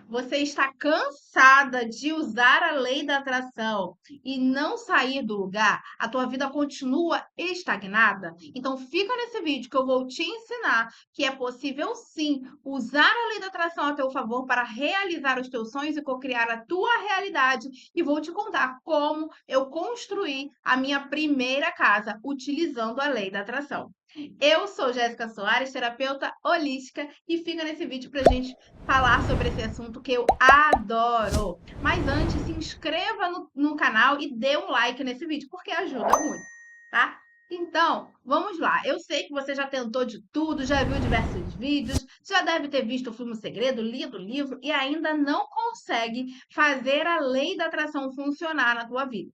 Você está cansada de usar a lei da atração e não sair do lugar? A tua vida continua estagnada? Então fica nesse vídeo que eu vou te ensinar que é possível sim usar a lei da atração a teu favor para realizar os teus sonhos e cocriar a tua realidade. E vou te contar como eu construí a minha primeira casa utilizando a lei da atração. Eu sou Jéssica Soares, terapeuta holística, e fica nesse vídeo pra gente falar sobre esse assunto que eu adoro. Mas antes, se inscreva no canal e dê um like nesse vídeo, porque ajuda muito, tá? Então, vamos lá. Eu sei que você já tentou de tudo, já viu diversos vídeos, já deve ter visto o filme Segredo, lido o livro e ainda não consegue fazer a lei da atração funcionar na tua vida.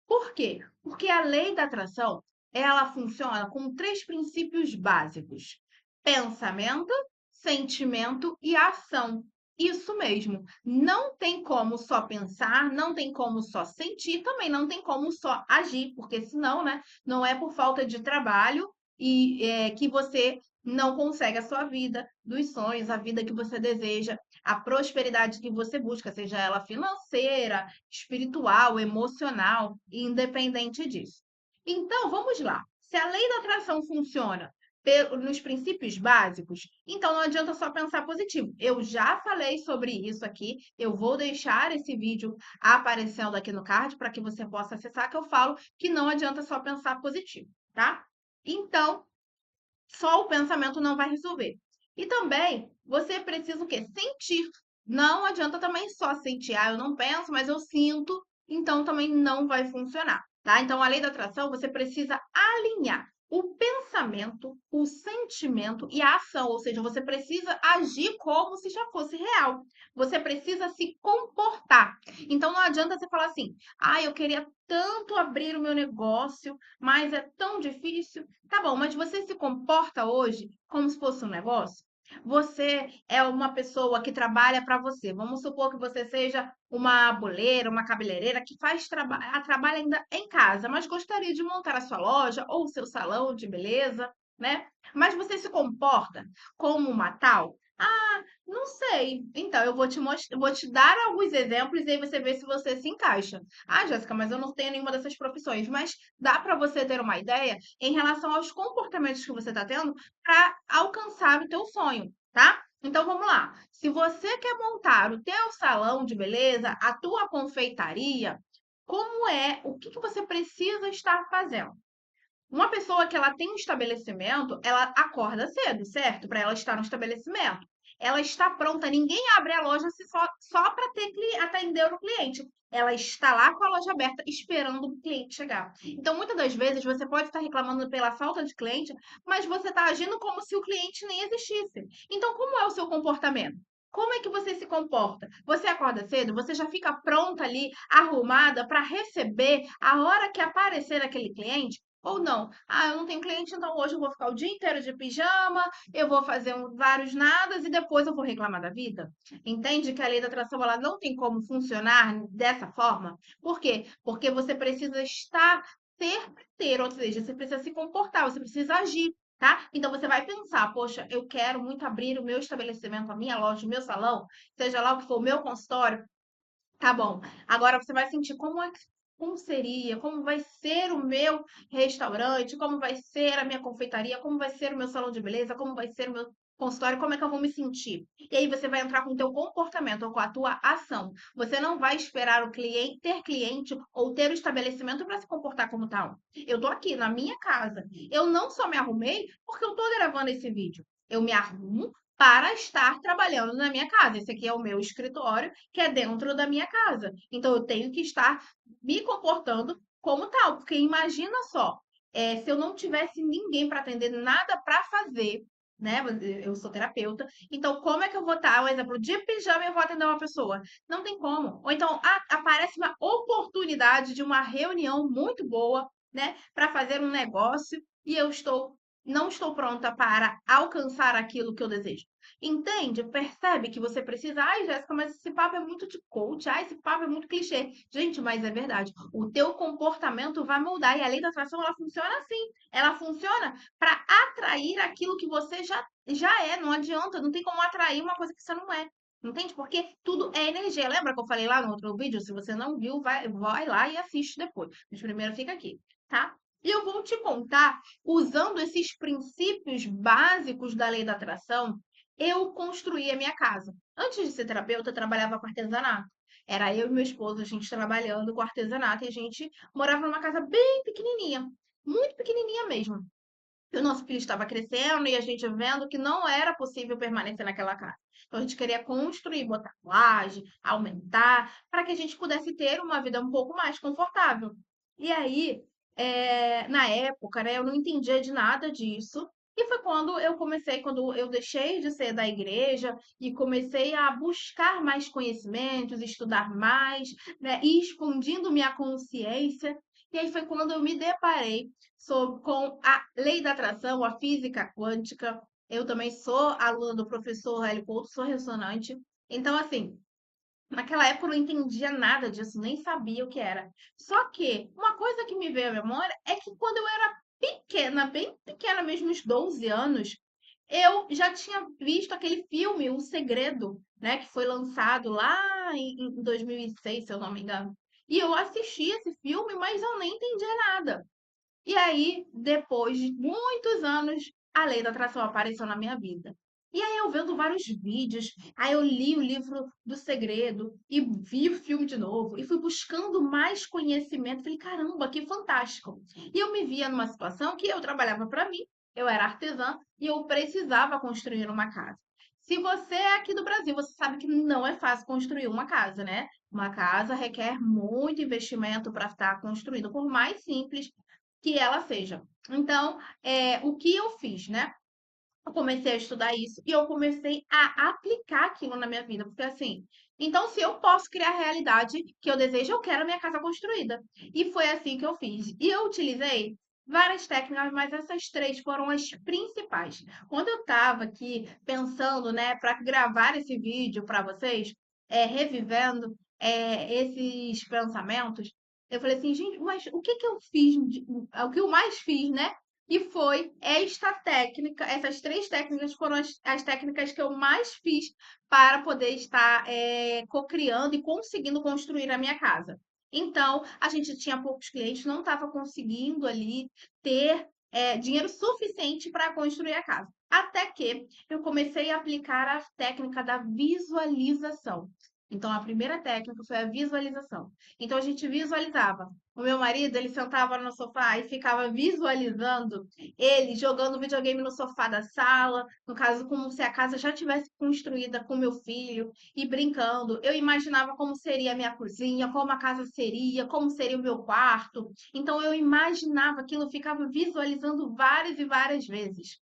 Por quê? Porque a lei da atração, ela funciona com três princípios básicos: pensamento, sentimento e ação. Isso mesmo. Não tem como só pensar, não tem como só sentir, também não tem como só agir, porque senão, né, não é por falta de trabalho que você não consegue a sua vida dos sonhos, a vida que você deseja, a prosperidade que você busca, seja ela financeira, espiritual, emocional, independente disso. Então, vamos lá. Se a lei da atração funciona nos princípios básicos, então não adianta só pensar positivo. Eu já falei sobre isso aqui, eu vou deixar esse vídeo aparecendo aqui no card para que você possa acessar, que eu falo que não adianta só pensar positivo, tá? Então, só o pensamento não vai resolver. E também você precisa o quê? Sentir. Não adianta também só sentir. Ah, eu não penso, mas eu sinto, então também não vai funcionar, tá? Então, a lei da atração, você precisa alinhar o pensamento, o sentimento e a ação, ou seja, você precisa agir como se já fosse real. Você precisa se comportar. Então, não adianta você falar assim: "Ah, eu queria tanto abrir o meu negócio, mas é tão difícil". Tá bom, mas você se comporta hoje como se fosse um negócio? Você é uma pessoa que trabalha para você. Vamos supor que você seja uma boleira, uma cabeleireira que trabalha ainda em casa, mas gostaria de montar a sua loja ou o seu salão de beleza, né? Mas você se comporta como uma tal? Ah, não sei. Então, eu vou te mostrar, vou te dar alguns exemplos e aí você vê se você se encaixa. Ah, Jéssica, mas eu não tenho nenhuma dessas profissões. Mas dá para você ter uma ideia em relação aos comportamentos que você está tendo para alcançar o teu sonho, tá? Então vamos lá. Se você quer montar o teu salão de beleza, a tua confeitaria, o que que você precisa estar fazendo? Uma pessoa que ela tem um estabelecimento, ela acorda cedo, certo? Para ela estar no estabelecimento. Ela está pronta, ninguém abre a loja só para atender o cliente. Ela está lá com a loja aberta, esperando o cliente chegar. Então, muitas das vezes, você pode estar reclamando pela falta de cliente, mas você está agindo como se o cliente nem existisse. Então, como é o seu comportamento? Como é que você se comporta? Você acorda cedo? Você já fica pronta ali, arrumada para receber a hora que aparecer aquele cliente? Ou não, ah, eu não tenho cliente, então hoje eu vou ficar o dia inteiro de pijama, eu vou fazer vários nadas e depois eu vou reclamar da vida. Entende que a lei da atração ela não tem como funcionar dessa forma? Por quê? Porque você precisa estar certeiro, ou seja, você precisa se comportar, você precisa agir. Tá? Então você vai pensar, poxa, eu quero muito abrir o meu estabelecimento, a minha loja, o meu salão, seja lá o que for, o meu consultório. Tá bom. Agora você vai sentir como seria, como vai ser o meu restaurante, como vai ser a minha confeitaria, como vai ser o meu salão de beleza, como vai ser o meu consultório, como é que eu vou me sentir. E aí você vai entrar com o teu comportamento ou com a tua ação. Você não vai esperar o cliente ter cliente ou ter o estabelecimento para se comportar como tal. Eu tô aqui na minha casa. Eu não só me arrumei porque eu tô gravando esse vídeo. Eu me arrumo para estar trabalhando na minha casa. Esse aqui é o meu escritório que é dentro da minha casa. Então eu tenho que estar me comportando como tal, porque imagina só, se eu não tivesse ninguém para atender, nada para fazer, né? Eu sou terapeuta, então como é que eu vou estar, um exemplo, de pijama e eu vou atender uma pessoa? Não tem como. Ou então aparece uma oportunidade de uma reunião muito boa, né, para fazer um negócio e eu não estou pronta para alcançar aquilo que eu desejo. Entende? Percebe que você precisa. Ai, Jéssica, mas esse papo é muito de coach. Ai, esse papo é muito clichê. Gente, mas é verdade. O teu comportamento vai mudar. E a lei da atração, ela funciona assim. Ela funciona para atrair aquilo que você já é. Não adianta. Não tem como atrair uma coisa que você não é. Entende? Porque tudo é energia. Lembra que eu falei lá no outro vídeo? Se você não viu, vai lá e assiste depois. Mas primeiro fica aqui, tá? E eu vou te contar, usando esses princípios básicos da lei da atração, eu construí a minha casa. Antes de ser terapeuta, eu trabalhava com artesanato. Era eu e meu esposo, a gente trabalhando com artesanato, e a gente morava numa casa bem pequenininha, muito pequenininha mesmo. E o nosso filho estava crescendo e a gente vendo que não era possível permanecer naquela casa. Então a gente queria construir, botar laje, aumentar, para que a gente pudesse ter uma vida um pouco mais confortável. E aí, na época, né, eu não entendia de nada disso. E foi quando eu deixei de ser da igreja e comecei a buscar mais conhecimentos, estudar mais, né, e expandindo minha consciência. E aí foi quando eu me deparei com a lei da atração, a física quântica. Eu também sou aluna do professor Hélio Couto, sou ressonante. Então, assim, naquela época eu não entendia nada disso, nem sabia o que era. Só que uma coisa que me veio à memória é que quando eu era pequena, bem pequena mesmo, uns 12 anos, eu já tinha visto aquele filme, O Segredo, né, que foi lançado lá em 2006, se eu não me engano. E eu assisti esse filme, mas eu nem entendia nada. E aí, depois de muitos anos, a lei da atração apareceu na minha vida. E aí eu vendo vários vídeos, aí eu li o livro do Segredo e vi o filme de novo e fui buscando mais conhecimento. Falei, caramba, que fantástico. E eu me via numa situação que eu trabalhava para mim, eu era artesã e eu precisava construir uma casa. Se você é aqui do Brasil, você sabe que não é fácil construir uma casa, né? Uma casa requer muito investimento para estar construída, por mais simples que ela seja. Então, o que eu fiz, né? Eu comecei a estudar isso e eu comecei a aplicar aquilo na minha vida, porque assim, então se eu posso criar a realidade que eu desejo, eu quero a minha casa construída. E foi assim que eu fiz. E eu utilizei várias técnicas, mas essas três foram as principais. Quando eu estava aqui pensando, né, para gravar esse vídeo para vocês, revivendo esses pensamentos, eu falei assim, gente, mas o que que eu fiz, o que eu mais fiz, né? E foi esta técnica, essas três técnicas foram as técnicas que eu mais fiz para poder estar cocriando e conseguindo construir a minha casa. Então, a gente tinha poucos clientes, não estava conseguindo ali ter dinheiro suficiente para construir a casa. Até que eu comecei a aplicar a técnica da visualização. Então, a primeira técnica foi a visualização. Então, a gente visualizava. O meu marido, ele sentava no sofá e ficava visualizando ele jogando videogame no sofá da sala, no caso, como se a casa já tivesse construída com meu filho, e brincando. Eu imaginava como seria a minha cozinha, como a casa seria, como seria o meu quarto. Então, eu imaginava aquilo, eu ficava visualizando várias e várias vezes.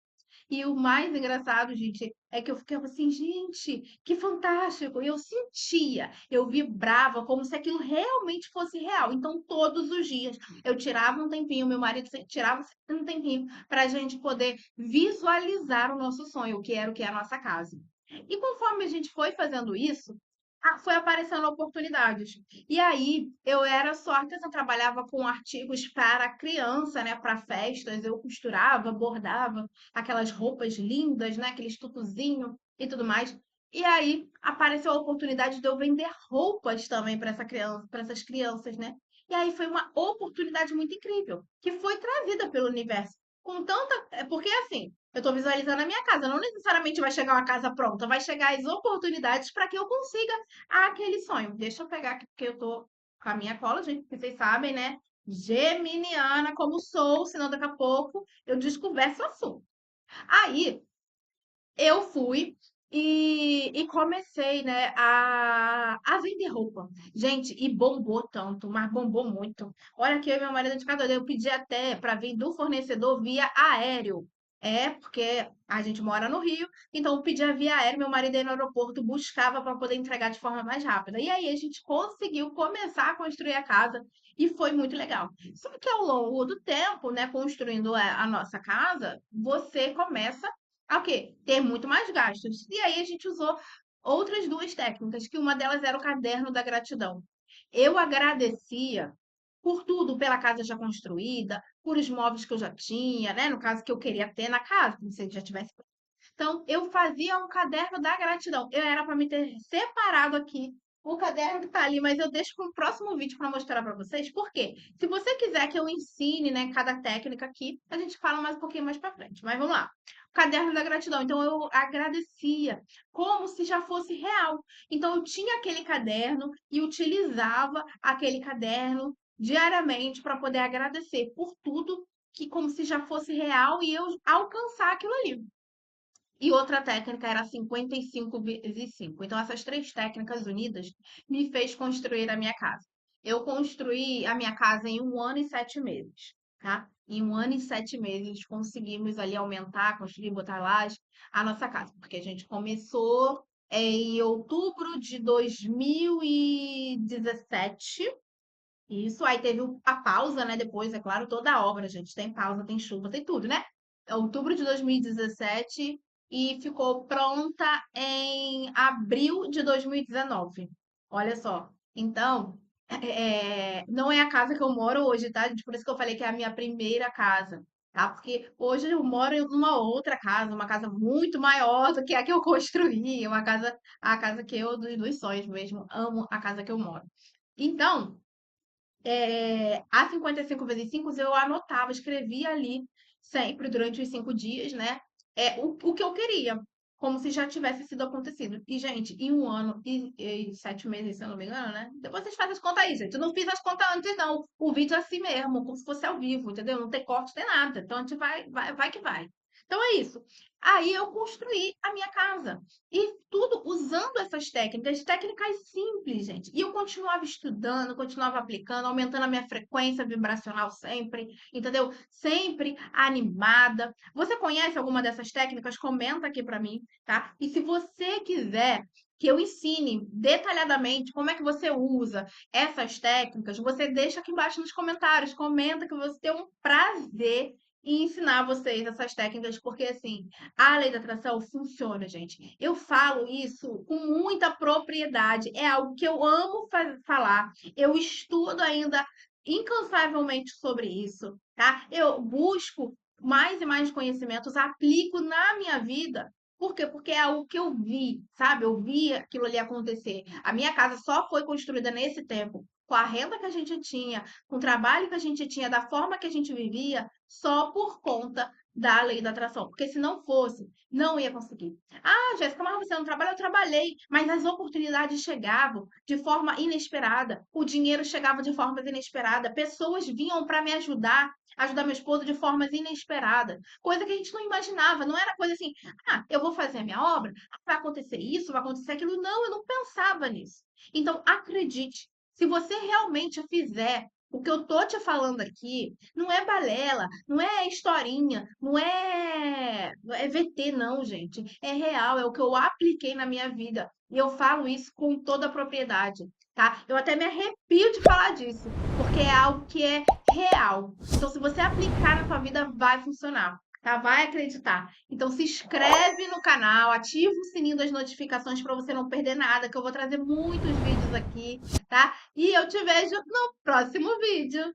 E o mais engraçado, gente, é que eu ficava assim, gente, que fantástico! E eu sentia, eu vibrava como se aquilo realmente fosse real. Então, todos os dias eu tirava um tempinho, meu marido tirava um tempinho para a gente poder visualizar o nosso sonho, o que é a nossa casa. E conforme a gente foi fazendo isso, foi aparecendo oportunidades. E aí, eu era só artesã, trabalhava com artigos para criança, né, para festas, eu costurava, bordava aquelas roupas lindas, né, aqueles tutuzinho e tudo mais. E aí, apareceu a oportunidade de eu vender roupas também para para essas crianças, né? E aí foi uma oportunidade muito incrível, que foi trazida pelo universo. Com tanta, porque assim, eu estou visualizando a minha casa, não necessariamente vai chegar uma casa pronta, vai chegar as oportunidades para que eu consiga aquele sonho. Deixa eu pegar aqui, porque eu tô com a minha cola, gente, porque vocês sabem, né? Geminiana, como sou, senão daqui a pouco eu desconverso o assunto. Aí eu fui e comecei, né, a vender roupa. Gente, e bombou tanto, mas bombou muito. Olha que eu e meu marido de cada eu pedi até para vir do fornecedor via aéreo. É, porque a gente mora no Rio, então eu pedia via aéreo, meu marido ia no aeroporto, buscava para poder entregar de forma mais rápida. E aí a gente conseguiu começar a construir a casa e foi muito legal. Só que ao longo do tempo, né, construindo a nossa casa, você começa o quê? Ter muito mais gastos. E aí a gente usou outras duas técnicas, que uma delas era o caderno da gratidão. Eu agradecia por tudo, pela casa já construída, por os móveis que eu já tinha, né? No caso que eu queria ter na casa, como se já tivesse. Então, eu fazia um caderno da gratidão. Eu era para me ter separado aqui o caderno que tá ali, mas eu deixo para o próximo vídeo para mostrar para vocês. Por quê? Se você quiser que eu ensine, né, cada técnica aqui, a gente fala mais um pouquinho mais para frente. Mas vamos lá. Caderno da gratidão. Então, eu agradecia como se já fosse real. Então, eu tinha aquele caderno e utilizava aquele caderno diariamente para poder agradecer por tudo que como se já fosse real e eu alcançar aquilo ali. E outra técnica era 55 vezes 5. Então, essas três técnicas unidas me fez construir a minha casa. Eu construí a minha casa em 1 ano e 7 meses, tá? Em 1 ano e 7 meses conseguimos ali aumentar, construir, botar laje, a nossa casa. Porque a gente começou em outubro de 2017. Isso, aí teve a pausa, né? Depois, é claro, toda a obra, gente, tem pausa, tem chuva, tem tudo, né? É outubro de 2017 e ficou pronta em abril de 2019. Olha só. Então, não é a casa que eu moro hoje, tá, gente? Por isso que eu falei que é a minha primeira casa, tá? Porque hoje eu moro em uma outra casa, uma casa muito maior do que a que eu construí, uma casa, a casa que eu, dos sonhos mesmo, amo a casa que eu moro. Então, a 55 vezes 5 eu anotava, escrevia ali sempre durante os 5 dias, né? O que eu queria, como se já tivesse sido acontecido. E, gente, em 1 ano e 7 meses, se eu não me engano, né? Depois vocês fazem as contas aí, gente. Eu não fiz as contas antes, não. O vídeo é assim mesmo, como se fosse ao vivo, entendeu? Não tem corte, tem nada. Então a gente vai que vai. Então é isso. Aí eu construí a minha casa. E tudo usando essas técnicas, técnicas simples, gente. E eu continuava estudando, continuava aplicando, aumentando a minha frequência vibracional sempre, entendeu? Sempre animada. Você conhece alguma dessas técnicas? Comenta aqui pra mim, tá? E se você quiser que eu ensine detalhadamente como é que você usa essas técnicas, você deixa aqui embaixo nos comentários, comenta que você tem um prazer em ensinar vocês essas técnicas, porque assim, a lei da atração funciona, gente. Eu falo isso com muita propriedade. É algo que eu amo falar. Eu estudo ainda incansavelmente sobre isso, tá? Eu busco mais e mais conhecimentos, aplico na minha vida. Por quê? Porque é algo que eu vi, sabe? Eu vi aquilo ali acontecer. A minha casa só foi construída nesse tempo, com a renda que a gente tinha, com o trabalho que a gente tinha, da forma que a gente vivia, só por conta da lei da atração. Porque se não fosse, não ia conseguir. Ah, Jéssica, mas você não trabalha? Eu trabalhei, mas as oportunidades chegavam de forma inesperada. O dinheiro chegava de forma inesperada. Pessoas vinham para me ajudar meu esposo de formas inesperadas. Coisa que a gente não imaginava. Não era coisa assim, ah, eu vou fazer a minha obra, vai acontecer isso, vai acontecer aquilo. Não, eu não pensava nisso. Então, acredite, se você realmente fizer o que eu tô te falando aqui, não é balela, não é historinha, não é VT, não, gente. É real, é o que eu apliquei na minha vida. E eu falo isso com toda a propriedade, tá? Eu até me arrepio de falar disso, porque é algo que é real. Então, se você aplicar na sua vida, vai funcionar. Tá? Vai acreditar. Então se inscreve no canal, ativa o sininho das notificações para você não perder nada, que eu vou trazer muitos vídeos aqui, tá? E eu te vejo no próximo vídeo.